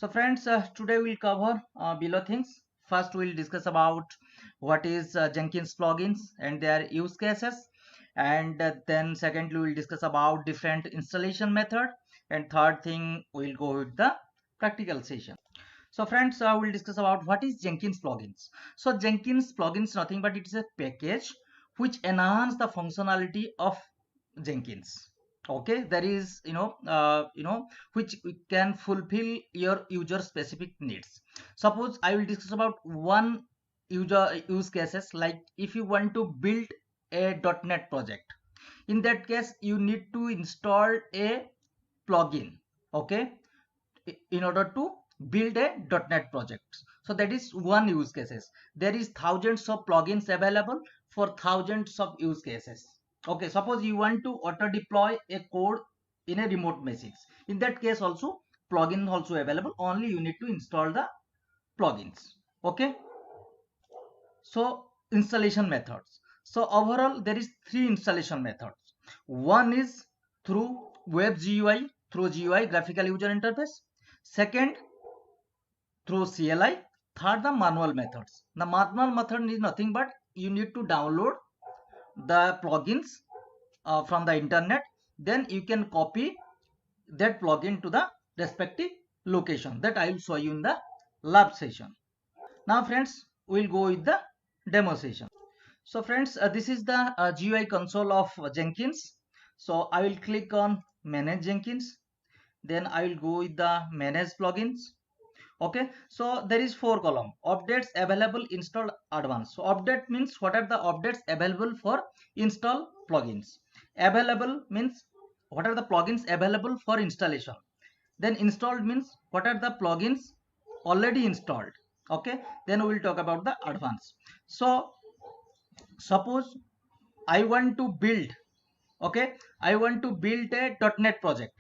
So friends, today we'll cover below things. First, we'll discuss about what is Jenkins plugins and their use cases. And then secondly, we'll discuss about different installation method. And third thing, we'll go with the practical session. So friends, we'll discuss about what is Jenkins plugins. So Jenkins plugins nothing but it is a package which enhance the functionality of Jenkins. Okay, there is which can fulfill your user specific needs. Suppose I will discuss about one user use cases, like if you want to build a .NET project. In that case, you need to install a plugin. Okay, in order to build a .NET project. So that is one use cases. There is thousands of plugins available for thousands of use cases. Okay, suppose you want to auto deploy a code in a remote machines. In that case also plugin also available. Only you need to install the plugins. Okay. So installation methods. So overall there is three installation methods. One is through web GUI, through GUI graphical user interface. Second, through CLI. Third, the manual methods. The manual method is nothing but you need to download the plugins from the internet. Then you can copy that plugin to the respective location that I will show you in the lab session. Now friends, we'll go with the demo session. So friends, this is the GUI console of Jenkins. So I will click on manage Jenkins. Then I will go with the manage plugins. Okay, so there is four column: updates, available, installed, advanced. So update means what are the updates available for install plugins. Available means what are the plugins available for installation. Then installed means what are the plugins already installed. Okay, then we will talk about the advanced. So suppose I want to build, okay, I want to build a .NET project.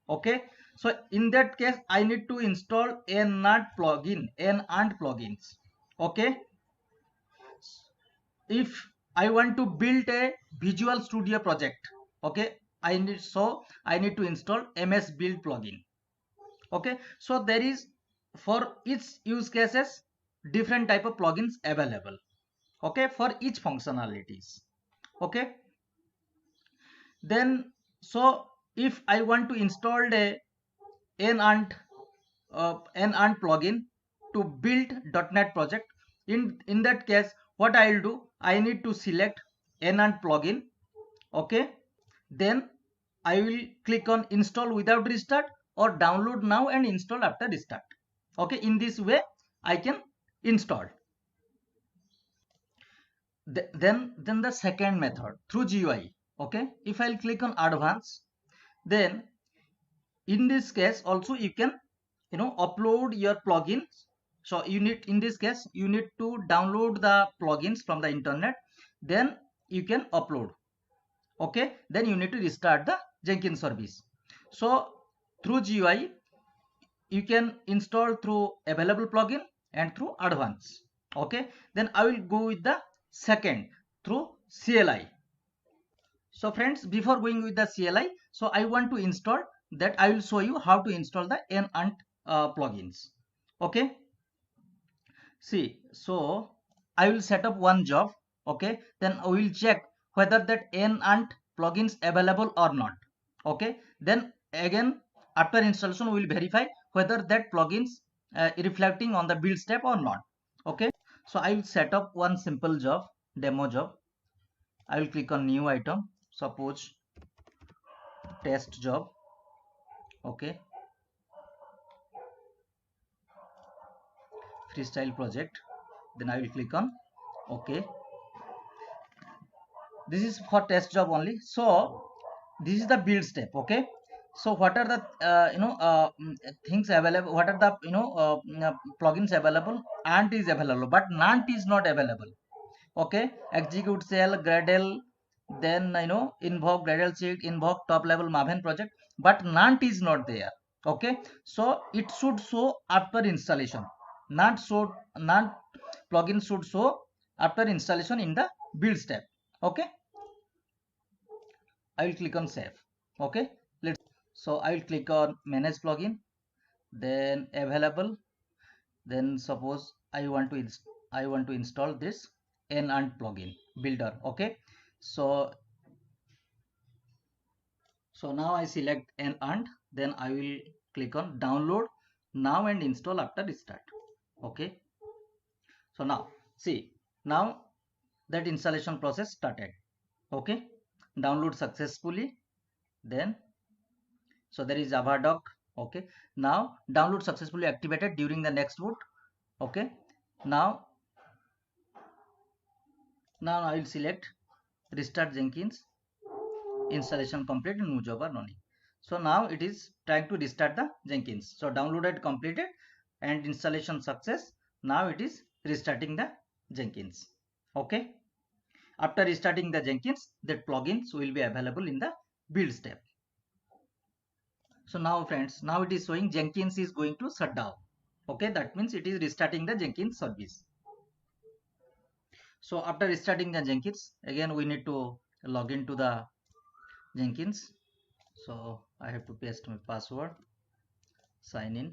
Okay, so in that case I need to install NAT plugin, NAND plugins. Okay, if I want to build a Visual Studio project, okay, I need to install MS Build plugin. Okay, so there is for each use cases different type of plugins available. Okay, for each functionalities. Okay, then so if I want to install a NAND plugin to build .NET project, in that case what I will do, I need to select NAND plugin. Okay, then I will click on install without restart or download now and install after restart. Okay, in this way I can install. Then the second method through GUI. Okay, if I'll click on advanced, then in this case also you can upload your plugins. So you need, in this case you need to download the plugins from the internet, then you can upload. Okay, then you need to restart the Jenkins service. So through GUI you can install through available plugin and through advanced. Okay, then I will go with the second through CLI. So friends, before going with the CLI, so I want to install that. I will show you how to install the NAND plugins. Okay, see, so I will set up one job. Okay, then I will check whether that NAND plugins available or not. Okay, then again after installation we will verify whether that plugins reflecting on the build step or not. Okay, so I will set up one simple job, demo job. I will click on new item, suppose test job. Okay, freestyle project. Then I will click on okay. This is for test job only. So this is the build step. Okay, so what are the things available, what are the plugins available. Ant is available but Nant is not available. Okay, execute shell, Gradle, then invoke Gradle check, invoke top level Maven project, but Nant is not there. Okay, so it should show after installation. Nant plugin should show after installation in the build step. Okay, I will click on save. Okay, let's, so I will click on manage plugin. then available, then suppose I want to install this NAND plugin builder. Okay, so now I select NAND, then I will click on download now and install after restart. Okay, so now see, now that installation process started. Okay, download successfully, then so there is Java doc. Okay, now download successfully activated during the next boot. Okay, now I will select restart Jenkins, installation complete, new job or no need. So now it is trying to restart the Jenkins. So downloaded completed and installation success. Now it is restarting the Jenkins. Okay, after restarting the Jenkins, that plugins will be available in the build step. So now friends, now it is showing Jenkins is going to shut down. Okay, that means it is restarting the Jenkins service. So after restarting the Jenkins, again we need to log into the Jenkins. So I have to paste my password, sign in.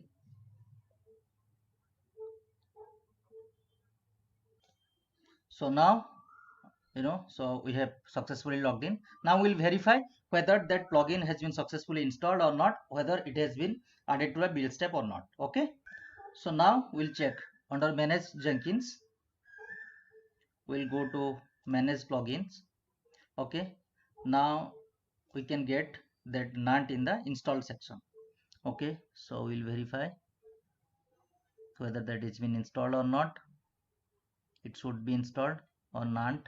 So now, so we have successfully logged in. Now we'll verify whether that plugin has been successfully installed or not, whether it has been added to a build step or not. Okay, so now we'll check under manage Jenkins. We'll go to manage plugins. Okay, now we can get that NAND in the install section. Okay, so we'll verify whether that has been installed or not. It should be installed on NAND.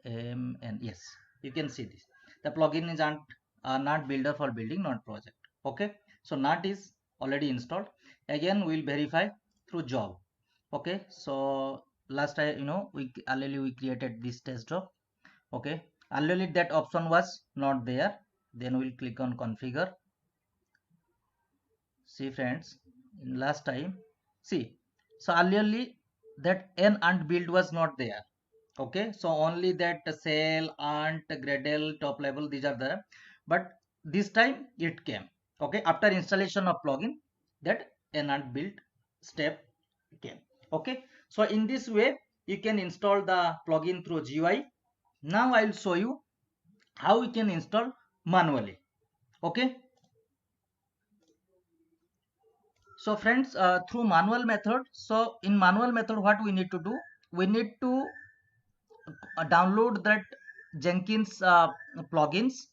And yes, you can see this. The plugin is NAND builder for building NAND project. Okay, so NAND is already installed. Again, we'll verify through job. Okay, so last time we earlier created this test job. Okay, earlier that option was not there. Then we'll click on configure. See friends, in last time, see, so earlier that NAND build was not there. Okay, so only that cell, ant, gradle, top level, these are there, but this time it came. Okay, after installation of plugin, that NAND build step came. Okay, so in this way you can install the plugin through GUI. Now I will show you how we can install manually. Okay, so friends, through manual method, so in manual method what we need to do, we need to download that Jenkins plugins,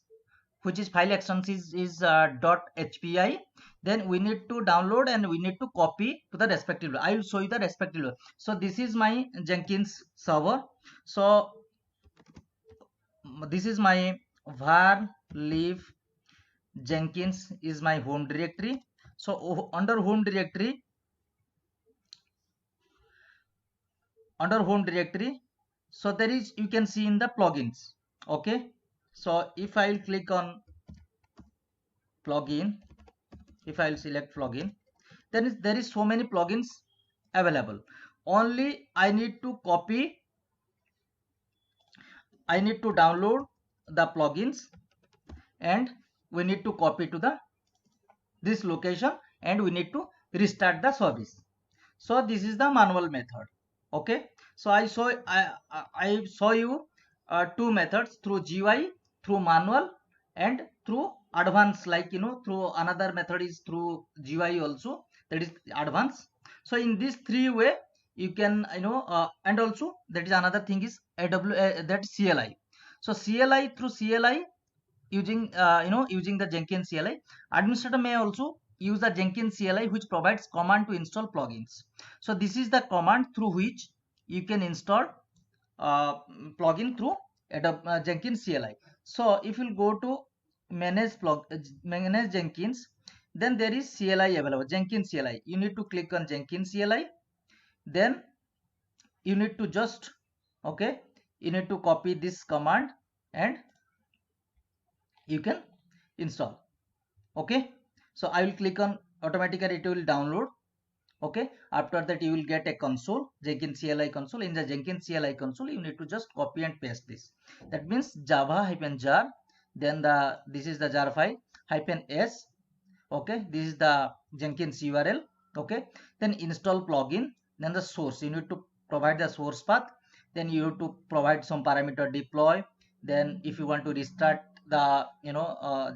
which is file extension is .hpi. Then we need to download and we need to copy to the respective. I will show you the respective. So this is my Jenkins server. So this is my var live Jenkins is my home directory. So under home directory, so there is, you can see in the plugins. Okay, so if I will click on plugin, if I will select plugin, then there is so many plugins available. Only I need to copy, I need to download the plugins, and we need to copy to the this location, and we need to restart the service. So this is the manual method. Okay, so I saw you two methods, through GUI, through manual, and through advanced, like through another method is through GUI also, that is advanced. So in these three way you can and also that is another thing is that CLI. So CLI, through CLI, using using the Jenkins CLI, administrator may also use the Jenkins CLI, which provides command to install plugins. So this is the command through which you can install plugin through Jenkins CLI. So if you go to manage Jenkins, then there is CLI available, Jenkins CLI. You need to click on Jenkins CLI. Then you need to just you need to copy this command and you can install. Okay, so I will click on, automatically it will download. Okay, after that you will get a console, Jenkins CLI console. In the Jenkins CLI console you need to just copy and paste this. That means java -jar, then this is the jar file -s, Okay, this is the Jenkins URL. Okay, then install plugin, then the source, you need to provide the source path, then you have to provide some parameter deploy. Then if you want to restart the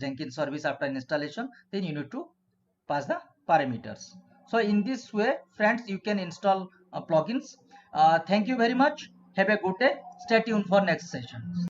Jenkins service after installation, then you need to pass the parameters. So in this way, friends, you can install plugins. Thank you very much. Have a good day. Stay tuned for next session.